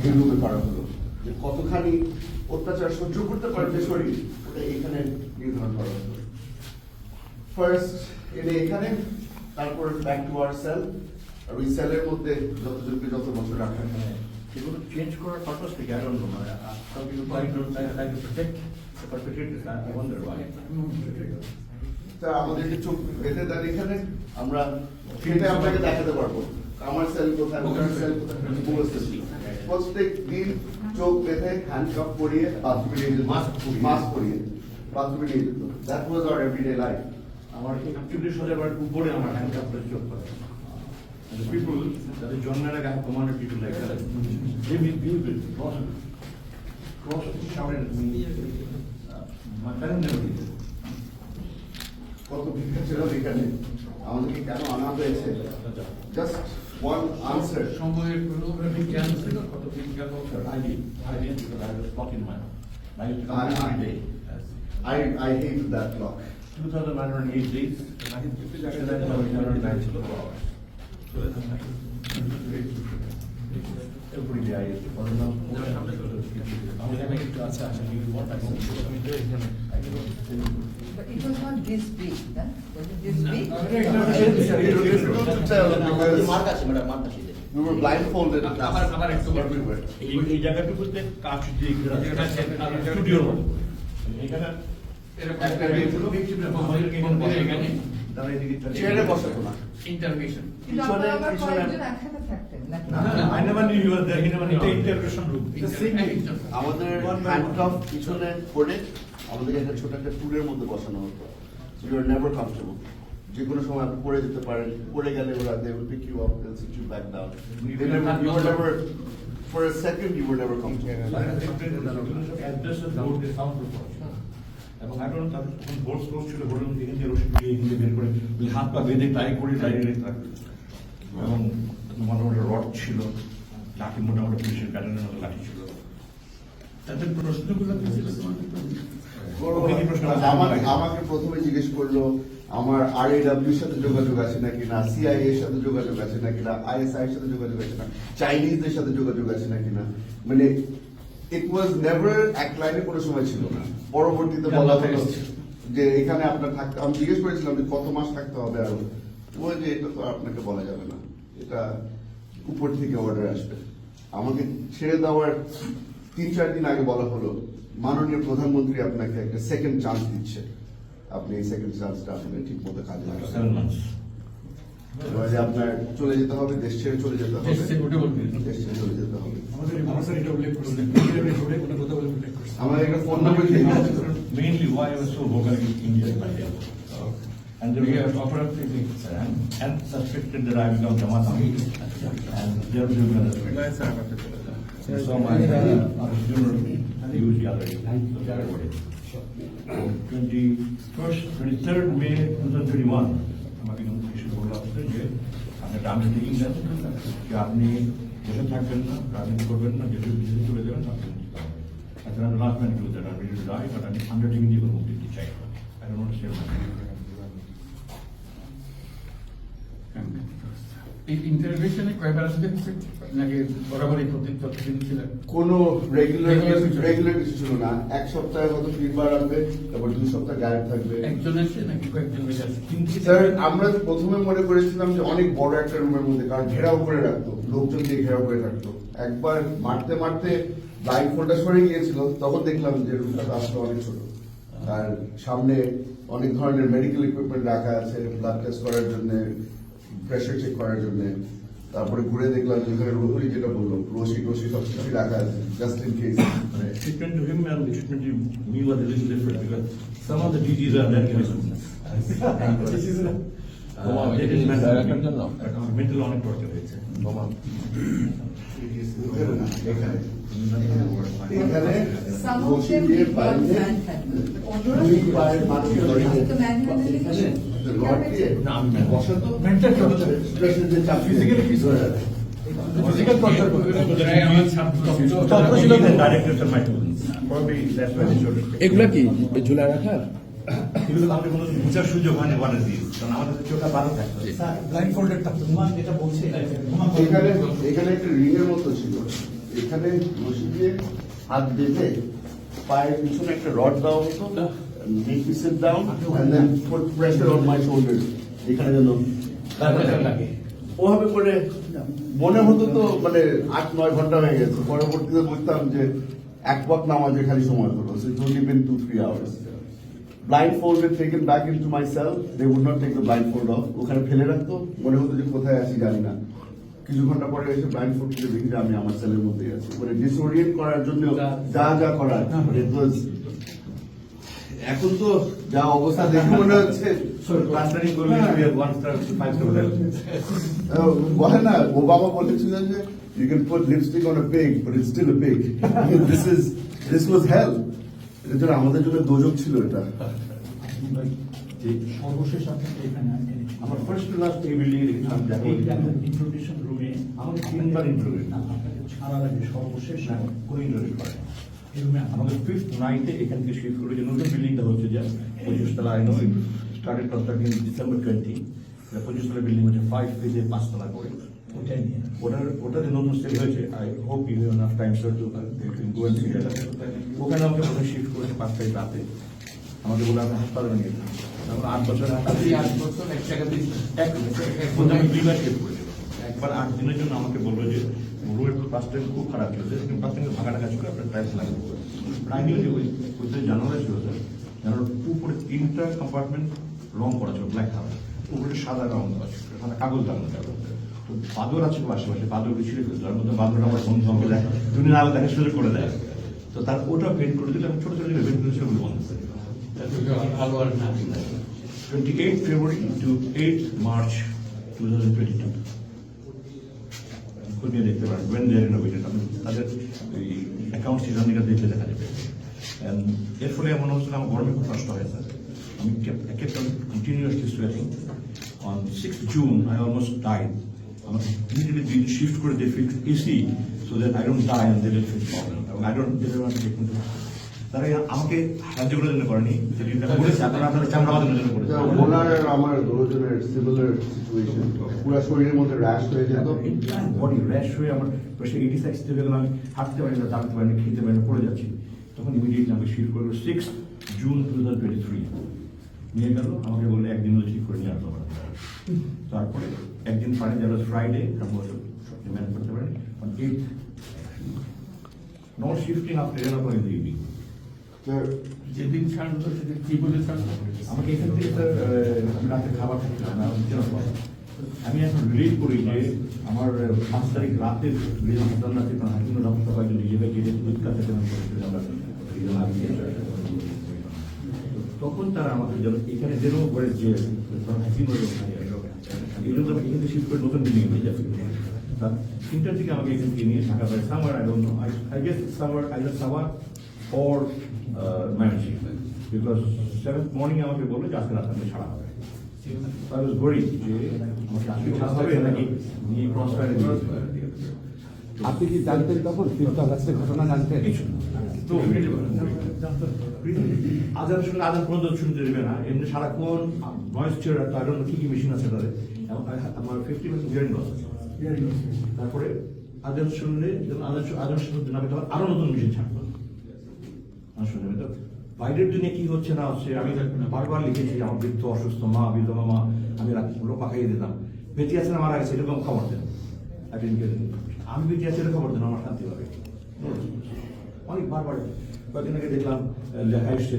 এই রূপে করা হলো। যে কতখানি অত্যাচার সহ্য করতে পারবে শরীর, ওটা এখানে নির্ধারণ করা হলো। ফার্স্ট এনে এখানে, তারপর ব্যাক টু আওয়ার সেল। আর ওই সেলের মধ্যে যতজনকে যত বছর রাখা হয় এগুলো চেঞ্জ করার পারপাস থেকে I don't know, মানে some people try to protect the perpetrators. I wonder why. তা আমাদেরকে চোখ বেঁধে দেন এখানে, আমরা সেটা আপনাকে দেখাতে পারবো আমার সেল কোথায়, ওখানে সেল কোথায় বসতেছি। প্রত্যেক দিন চোখ বেঁধে হ্যান্ডকাপ পরিয়ে বাথরুমে নিয়ে যেত, মাস্ক পরিয়ে বাথরুমে নিয়ে যেত। That was our everyday life. আমার 41,000 উপরে আমার হ্যান্ডকাপ করে চোখ করে। And the people that is জন্মের আগে have commanded people like that. They will be cross shouted at me. My parents never did it. কত ভিক্ষা ছিল এখানে, আমাদেরকে কেন আনা হয়েছে? Just one answer. সময়ের কোনো বিজ্ঞান ছিল কত বিজ্ঞান I did because I was stuck in my house. I used to come every day. I hate that clock. 2,908 days. And then 994 hours. Every day I used to follow them. But it was not this big, huh? Was it this big? Mark আছে madam, mark আছে। We were blindfolded আবার একটু everywhere. এই জায়গাটুকুতে কাজ দিয়ে স্টুডিওর মতো এখানে একটা তারা এদিকে চেয়ারে বসাতো না। ইন্টারভিউশন কিন্তু আপনারা আবার কয়েকজন একসাথে থাকতেন নাকি? I never knew you were there. He never knew. It's interrogation room. আমাদের হ্যান্ডকাফ পিছনে পড়ে আমাদের একটা ছোট একটা টুলের মধ্যে বসানো হতো। You are never comfortable. যে কোনো সময় আপনি পড়ে যেতে পারেন, পড়ে গেলে ওরা they will pick you up, they will sit you back down. You are never for a second you are never comfortable. Addresses board the sound report. এবং এখন তাদের তখন বোর্ড ক্লোজ ছিল, বোর্ডের মধ্যে হিন্দি রসিদ দিয়ে হিন্দি বের করে হাত পা বেঁধে টাই করে ডাইরেক্ট থাকতো। এবং মোটামুটি রড ছিল, লাঠি মোটামুটি পুলিশের প্যাটার্নের মতো লাঠি ছিল। তাদের প্রশ্নগুলো কি ছিল আমাকে প্রথমে জিজ্ঞেস করলো আমার RAW সাথে যোগাযোগ আছে নাকি না, CIA এর সাথে যোগাযোগ আছে নাকি না, ISI এর সাথে যোগাযোগ আছে না, চাইনিজদের সাথে যোগাযোগ আছে নাকি না। মানে ইট ওয়াজ নেভার এক লাইনে কোনো সময় ছিল না। পরবর্তীতে বলা হলো যে এখানে আপনার থাকতে, আমি জিজ্ঞেস করেছিলাম যে কত মাস থাকতে হবে, আরো ওই যে এটা তো আপনাকে বলা যাবে না, এটা উপর থেকে অর্ডার আসবে। আমাকে ছেড়ে দেওয়ার 3-4 দিন আগে বলা হলো মাননীয় প্রধানমন্ত্রী আপনাকে একটা সেকেন্ড চান্স দিচ্ছে, আপনি এই সেকেন্ড চান্সটা আসলে ঠিক মতো কাজে লাগাবেন। এবারে আপনার চলে যেতে হবে, দেশ ছেড়ে চলে যেতে হবে, দেশ ছেড়ে চলে যেতে হবে। আমাদের একটা ফোন নাম্বার দিয়ে দিয়েছিল। Mainly why I was so vocal against India in my day. And then we have operative and suspected that I become Jamaat and they are doing another. So my junior used gallery. 23rd May 2021 আমাকে notification করলো আপনাদের যে আপনি terms taking দেন, যে আপনি দেশে থাকবেন না, রাজনীতি করবেন না, দেশে বিদেশে চলে যাবেন, আপনি মুক্তি পাবেন। এখন আমি লাস্ট ম্যান টু দ্যাট আমি রিডি টু ডাই, বাট আমি আন্ডারটেকিং দিয়ে কোনো মুক্তি দিতে চাই না। I don't want to save my এই ইন্টারভিউশনে কয়বার আসতে হচ্ছে নাকি বরাবরই প্রতিদিন ছিলেন? কোনো রেগুলার কিছু ছিল না। এক সপ্তাহে হয়তো 3 বার আসবে, তারপর 2 সপ্তাহ গায়েব থাকবে। একজন আসছে নাকি কয়েকজন মিলে আসছে? স্যার আমরা প্রথমে মনে করেছিলাম যে অনেক বড় একটা রুমের মধ্যে, কারণ ঘেরাও করে রাখতো, লোকজন দিয়ে ঘেরাও করে রাখতো। একবার মারতে মারতে লাইন ফোল্ডটা সরে গিয়েছিল, তখন দেখলাম যে রুমটা আসলে অনেক ছোট। আর সামনে অনেক ধরনের মেডিকেল ইকুইপমেন্ট রাখা আছে, ব্লাড টেস্ট করার জন্য, প্রেশার চেক করার জন্য। তারপরে ঘুরে দেখলাম যেখানে রোহরি যেটা বললো, রশি সব কিছুই রাখা আছে, just in case. treatment to him and the treatment to me was a little different because some of the DGs are there. Mental অনেক torture হয়েছে। এখানে Some of রশি them দিয়ে did not বাইরে manhandle. দুই পায়ের মাঝে তো manhandling এখানে রড দিয়ে না, আমি না। বসাতো, প্রেশার দিয়ে চাপ ফিজিক্যালি কিছু হয়ে যাবে। Physical torture আমার ছাত্র directors are my students. Probably that's why they showed it. এগুলা কি ঝুলা রাখার? এগুলো আমাদের কোনো বুঝার সুযোগ হয়নি ওয়ান দিয়ে, কারণ আমাদের চোখটা ভালো থাকতো। ব্লাইন্ড ফোল্ডেড থাকতো, যেটা বলছে এখানে একটা রিং এর মতো ছিল, এখানে রশি দিয়ে হাত বেঁধে পায়ের পিছনে একটা রড দেওয়া হতো, make me sit down and then put pressure on my shoulders, এখানে যেন লাগে। ওভাবে করে মনে হতো তো মানে 8-9 ঘন্টা হয়ে গেছে। পরবর্তীতে বুঝতাম যে এক ওয়াক্ত নামাজে খালি সময় হলো, so it's only been 2-3 hours. Blindfolded, taken back into my cell, they would not take the blindfold off, ওখানে ফেলে রাখতো, মনে হতো যে কোথায় আছি জানি না। কিছু ঘন্টা পরে এসে ব্লাইন্ডফোল্ড খুলে দেখি যে আমি আমার সেলের মধ্যেই আছি, মানে ডিসওরিয়েন্ট করার জন্য যা যা করার it was এখন তো যা অবস্থা দেখে মনে হচ্ছে প্লাস্টারিং করলে 1 star 5 star হোটেল। বলে না ওবামা বলেছিলেন যে you can put lipstick on a pig but it's still a pig. this was hell. এর জন্য আমাদের জন্য দোজক ছিল এটা। সর্বশেষ আপনাকে এখানে আমার ফার্স্ট টু লাস্ট এই বিল্ডিং এ দেখলাম দেখো ইন্ট্রোডিউশন রুমে আমাকে 3বার ইন্টারভিউ আপনাকে ছাড়ার আগে সর্বশেষ করে ইন্টারভিউ করে এই রুমে আমাদের 5th নাইটে এখান থেকে শিফট করে যে নতুন বিল্ডিংটা হচ্ছে যে 25 তলা I know started constructing December 20 25 তলা বিল্ডিং হচ্ছে 5 ফেজে 5 তলা করে ওটাই নিয়ে ওটা যে নতুন সেল হয়েছে I hope you have enough time sir to go and see that ওখানে আমাকে প্রথমে শিফট করেছে 5 তারিখ রাতে আমাদের বলে আমি হাসপাতালে নিয়ে গেলাম তারপর 8 বছর এই 8 বছর এক জায়গা দিয়ে আমি 2বার শিফট করেছিল একবার 8 দিনের জন্য আমাকে বললো যে রোড প্লাস্টারিং খুব খারাপ ছিল কিন্তু প্লাস্টারিং ভাঙা টাকা ছিল আপনার টাইলস লাগাবো প্রাইমারি যে ওই জানালা ছিল স্যার জানালার উপরে 3টা কম্পার্টমেন্ট রং করা ছিল ব্ল্যাক কালার উপরে সাদা রং দেওয়া ছিল সাদা কাগজ লাগানো ছিল তো বাদর আছে আশেপাশে বাদরকে ছিঁড়ে ফেলতো তার মধ্যে বাদর আমার বন্ধু আমাকে দেয় দুদিন আগে দেখা সুযোগ করে দেয় তো তার ওটা পেন্ট করে দিলে আমি ছোট ছোট যে পেন্ট করেছিল ওগুলো বন্ধ করে দিলাম। 28 February to 8 March 2022 খুঁজে দেখতে পারেন when they are renovated আমি তাদের এই অ্যাকাউন্ট সিজনটা দেখলে দেখা যাবে এর ফলে মনে হচ্ছিল আমার গরমে খুব কষ্ট হয় স্যার আমি kept on continuously sweating on 6th June I almost died আমার immediately shift করে they fixed AC so that I don't die and they will fix problem এবং I don't they don't want to take me to তারা আমাকে সাহায্য করার জন্য করেনি যেটা বলেছে আপনারা আপনাদের চামড়া বাঁধানোর জন্য করেছে ওনার আমার দুজনের সিমিলার সিচুয়েশন, পুরো শরীরের মধ্যে র্যাশ হয়ে যেত, বডি র্যাশ হয়ে আমার প্রেশার 86 থেকে গেলাম, আমি হাঁটতে পারি না, দাঁড়াতে পারি না, খেতে পারি না, পড়ে যাচ্ছি। তখন ইমিডিয়েটলি আমাকে শিফট করলো 6 জুন 2023 নিয়ে গেল, আমাকে বললো একদিন ঠিক করে নিয়ে আসতে পারে। তারপরে একদিন পারে যারা ফ্রাইডে ম্যানেজ করতে পারেন, 8 not shifting after 11 o'clock in the evening। যেদিন ছাড়লো সেদিন কি বলে ছাড়লো? আমাকে এখান থেকে স্যার আমি রাতে খাবার খাচ্ছিলাম না, আমি এখন রিলিভ করি যে আমার 5 তারিখ রাতে হাসপাতাল রাতে হাকিম ডক্টর সবাই নিজেকে গিয়ে দুধকার থেকে তখন তারা আমাকে যেন এখানে যেন করে যে হাকিম এই জন্য আমি এখানে শিফট করে নতুন বিল্ডিং নিয়ে যাচ্ছি। তার 3টার দিকে আমাকে এখান থেকে নিয়ে থাকা হয় summer I don't know I guess summer either summer or managing because 7th morning আমাকে বললো যে আজকে রাতে ছাড়া হবে। I was worried যে আমাকে আজকে ছাড়া হবে নাকি নিয়ে ক্রস ফায়ারে আপনি কি জানতেন তখন 5th আগস্টের ঘটনা জানতেন? কিছু তো আজান শুনলে আজান পর্যন্ত শুনতে দেবে না, এমনি সারাক্ষণ ভয়েস চেয়ার তার জন্য কি কি মেশিন আছে তাদের আমার 50% হিয়ারিং লস আছে। তারপরে আজান শুনলে আজান শুনতে না তখন আরো নতুন মেশিন ছাড়তো শুনে তো বাইরের দুনিয়া কি হচ্ছে না হচ্ছে। আমি বারবার লিখেছি আমার বৃদ্ধ অসুস্থ মা, বিধবা মা, আমি রাত্রিগুলো পাকাইয়ে দিতাম, বেঁচে আছে না মারা গেছে এরকম খবর দেন, আমি বেঁচে আছি এরকম খবর দেন আমার শান্তি পাবে। অনেক বারবার কয়েকদিন আগে দেখলাম লেখা এসছে